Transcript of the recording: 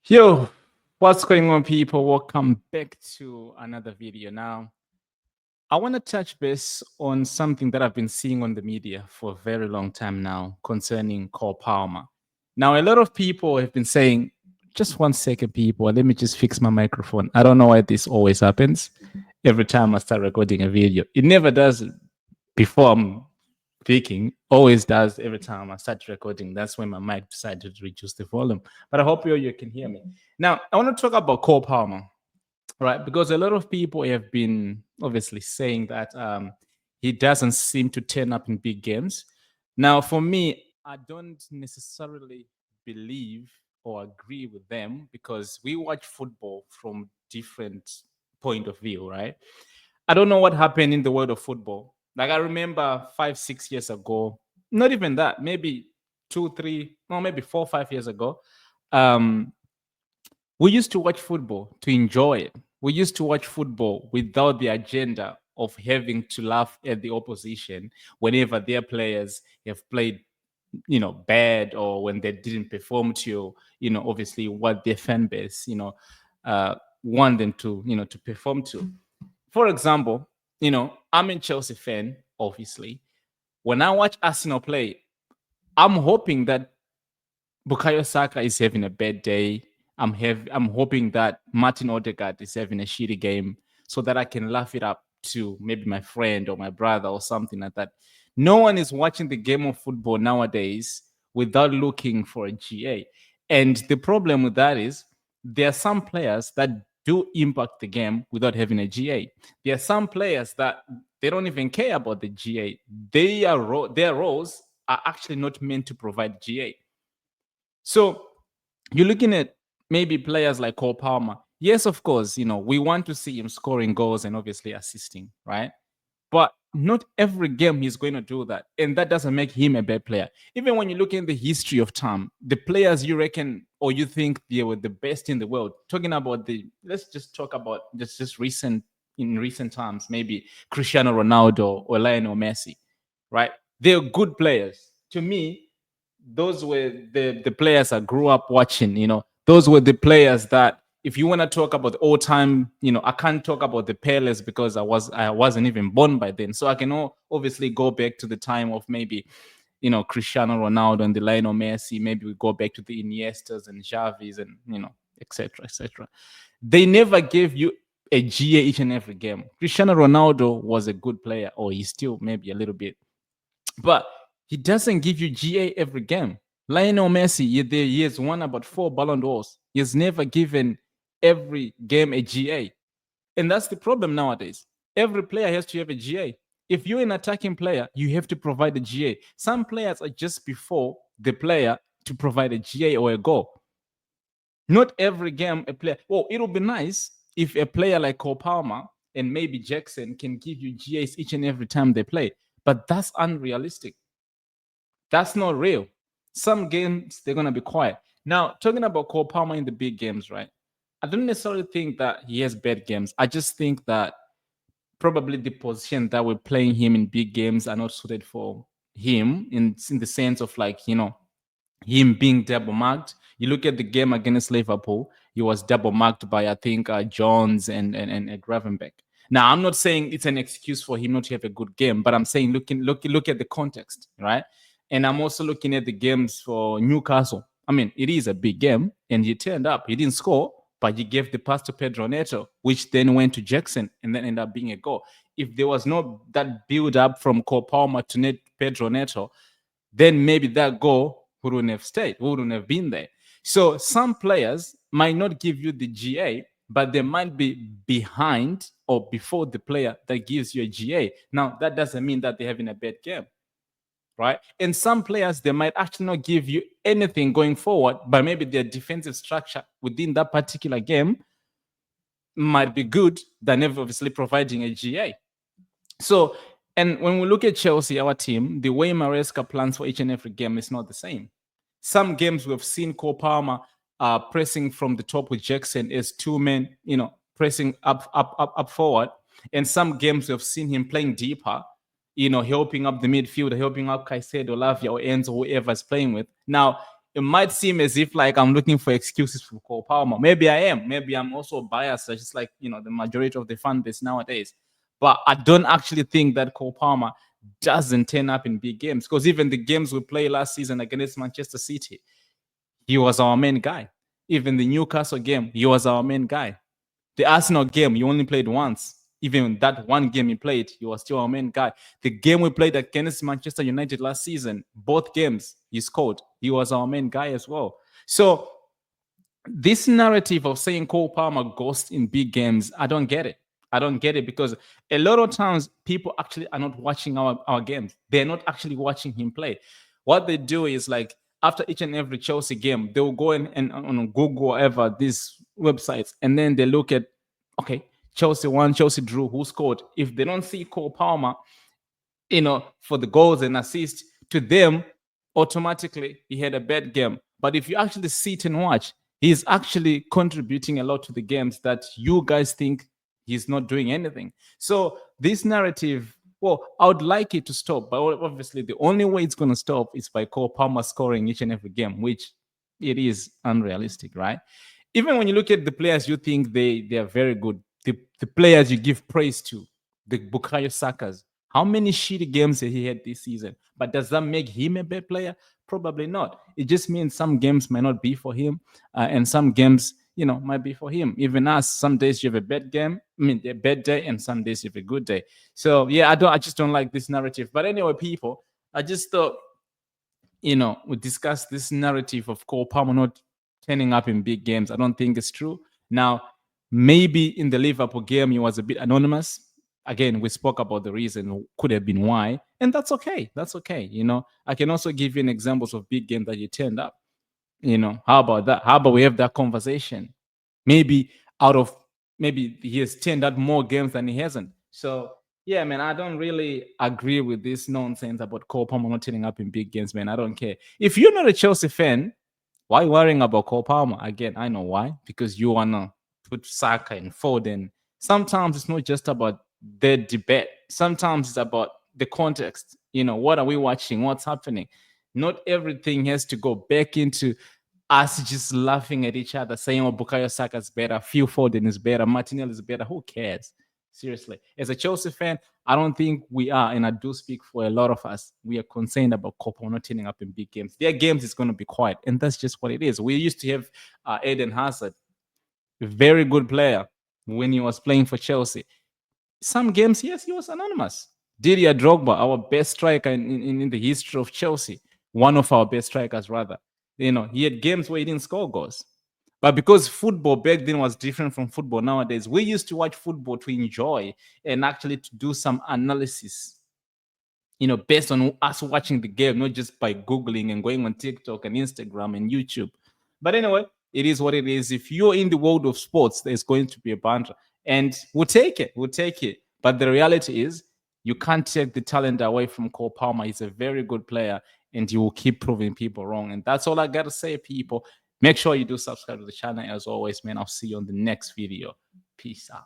Yo, what's going on, people? Welcome back to another video. Now, I want to touch base on something that I've been seeing on the media for a very long time now concerning Cole Palmer. Now, a lot of people have been saying, just 1 second, people, let me just fix my microphone. I don't know why this always happens every time I start recording a video. It never does before I'm speaking, always does every time I start recording. That's when my mic decided to reduce the volume. But I hope you can hear me. Now, I want to talk about Cole Palmer, right? Because a lot of people have been obviously saying that he doesn't seem to turn up in big games. Now, for me, I don't necessarily believe or agree with them because we watch football from different point of view, right? I don't know what happened in the world of football. Like I remember 5, 6 years ago, not even that, maybe 2, 3, no, maybe 4, 5 years ago. Um, we used to watch football to enjoy it. We used to watch football without the agenda of having to laugh at the opposition whenever their players have played, bad, or when they didn't perform to, obviously what their fan base, want them to, to perform to. For example, I'm a Chelsea fan, obviously. When I watch Arsenal play, I'm hoping that Bukayo Saka is having a bad day. I'm hoping that Martin Odegaard is having a shitty game so that I can laugh it up to maybe my friend or my brother or something like that. No one is watching the game of football nowadays without looking for a GA. And the problem with that is there are some players that do impact the game without having a GA. There are some players that they don't even care about the GA. Their roles are actually not meant to provide GA. So you're looking at maybe players like Cole Palmer. Yes, of course, we want to see him scoring goals and obviously assisting, right? But not every game he's going to do that. And that doesn't make him a bad player. Even when you look in the history of time, the players you reckon or you think they were the best in the world, talking about let's just talk about just in recent times, maybe Cristiano Ronaldo or Lionel Messi, right? They're good players. To me, those were the players I grew up watching. Those were the players that if you want to talk about all time, I can't talk about the Peles because I wasn't even born by then. So I can obviously go back to the time of maybe Cristiano Ronaldo and the Lionel Messi. Maybe we go back to the Iniestas and Xavis and etc. etc. They never gave you a GA each and every game. Cristiano Ronaldo was a good player, or he's still maybe a little bit, but he doesn't give you GA every game. Lionel Messi, he has won about 4 Ballon d'Ors. He has never given every game a GA. And that's the problem nowadays. Every player has to have a GA. If you're an attacking player, you have to provide a GA. Some players are just before the player to provide a GA or a goal. Not every game a player. Well, it'll be nice if a player like Cole Palmer and maybe Jackson can give you GAs each and every time they play. But that's unrealistic. That's not real. Some games they're gonna be quiet. Now, talking about Cole Palmer in the big games, right? I don't necessarily think that he has bad games. I just think that probably the position that we're playing him in big games are not suited for him in the sense of like, him being double marked. You look at the game against Liverpool, he was double marked by I think Jones and Gravenbeck. Now I'm not saying it's an excuse for him not to have a good game, but I'm saying look at the context, right? And I'm also looking at the games for Newcastle. I mean, it is a big game, and he turned up. He didn't score, but he gave the pass to Pedro Neto, which then went to Jackson and then ended up being a goal. If there was no that build up from Cole Palmer to Pedro Neto, then maybe that goal wouldn't have stayed, wouldn't have been there. So some players might not give you the GA, but they might be behind or before the player that gives you a GA. Now, that doesn't mean that they're having a bad game, right? And some players, they might actually not give you anything going forward, but maybe their defensive structure within that particular game might be good than obviously providing a GA. So, and when we look at Chelsea, our team, the way Maresca plans for each and every game is not the same. Some games we've seen Cole Palmer pressing from the top with Jackson as two men, pressing up forward. And some games we've seen him playing deeper, helping up the midfield, helping up Caicedo, Lavia, or Enzo, whoever is playing with. Now, it might seem as if like I'm looking for excuses for Cole Palmer. Maybe I am. Maybe I'm also biased, just like the majority of the fan base nowadays. But I don't actually think that Cole Palmer doesn't turn up in big games, because even the games we played last season against Manchester City, he was our main guy. Even the Newcastle game, he was our main guy. The Arsenal game, he only played once. Even that one game he played, he was still our main guy. The game we played against Manchester United last season, both games he scored. He was our main guy as well. So this narrative of saying Cole Palmer ghosts in big games, I don't get it. I don't get it, because a lot of times people actually are not watching our games. They're not actually watching him play. What they do is, like, after each and every Chelsea game, they will go and on Google or whatever, these websites, and then they look at, okay, Chelsea won, Chelsea drew, who scored? If they don't see Cole Palmer, for the goals and assists, to them, automatically he had a bad game. But if you actually sit and watch, he's actually contributing a lot to the games that you guys think he's not doing anything. So this narrative, well, I would like it to stop, but obviously the only way it's going to stop is by Cole Palmer scoring each and every game, which it is unrealistic, right? Even when you look at the players you think they are very good, the players you give praise to, the Bukayo Sakas, how many shitty games he had this season? But does that make him a bad player? Probably not. It just means some games might not be for him, and some games, might be for him. Even us, some days you have a bad game, a bad day, and some days you have a good day. So yeah, I just don't like this narrative. But anyway, people, I just thought, we discussed this narrative of Cole Palmer not turning up in big games. I don't think it's true. Now, maybe in the Liverpool game, he was a bit anonymous. Again, we spoke about the reason, could have been why, and that's okay. That's okay. I can also give you an examples of big games that he turned up. How about that? How about we have that conversation? Maybe maybe he has turned out more games than he hasn't. So yeah, man, I don't really agree with this nonsense about Cole Palmer not turning up in big games, man. I don't care. If you're not a Chelsea fan, why worrying about Cole Palmer? Again, I know why. Because you wanna put Saka and Foden. Sometimes it's not just about the debate. Sometimes it's about the context. What are we watching? What's happening? Not everything has to go back into us just laughing at each other, saying, "Oh, Bukayo Saka is better, Phil Foden is better, Martinelli is better." Who cares? Seriously, as a Chelsea fan, I don't think we are, and I do speak for a lot of us, we are concerned about Copa not turning up in big games. Their games is going to be quiet, and that's just what it is. We used to have Eden Hazard, a very good player when he was playing for Chelsea. Some games, yes, he was anonymous. Didier Drogba, our best striker in the history of Chelsea, one of our best strikers, rather. He had games where he didn't score goals. But because football back then was different from football nowadays, we used to watch football to enjoy and actually to do some analysis, based on us watching the game, not just by Googling and going on TikTok and Instagram and YouTube. But anyway, it is what it is. If you're in the world of sports, there's going to be a banter, and we'll take it. We'll take it. But the reality is, you can't take the talent away from Cole Palmer. He's a very good player, and he will keep proving people wrong. And that's all I got to say, people. Make sure you do subscribe to the channel. As always, man, I'll see you on the next video. Peace out.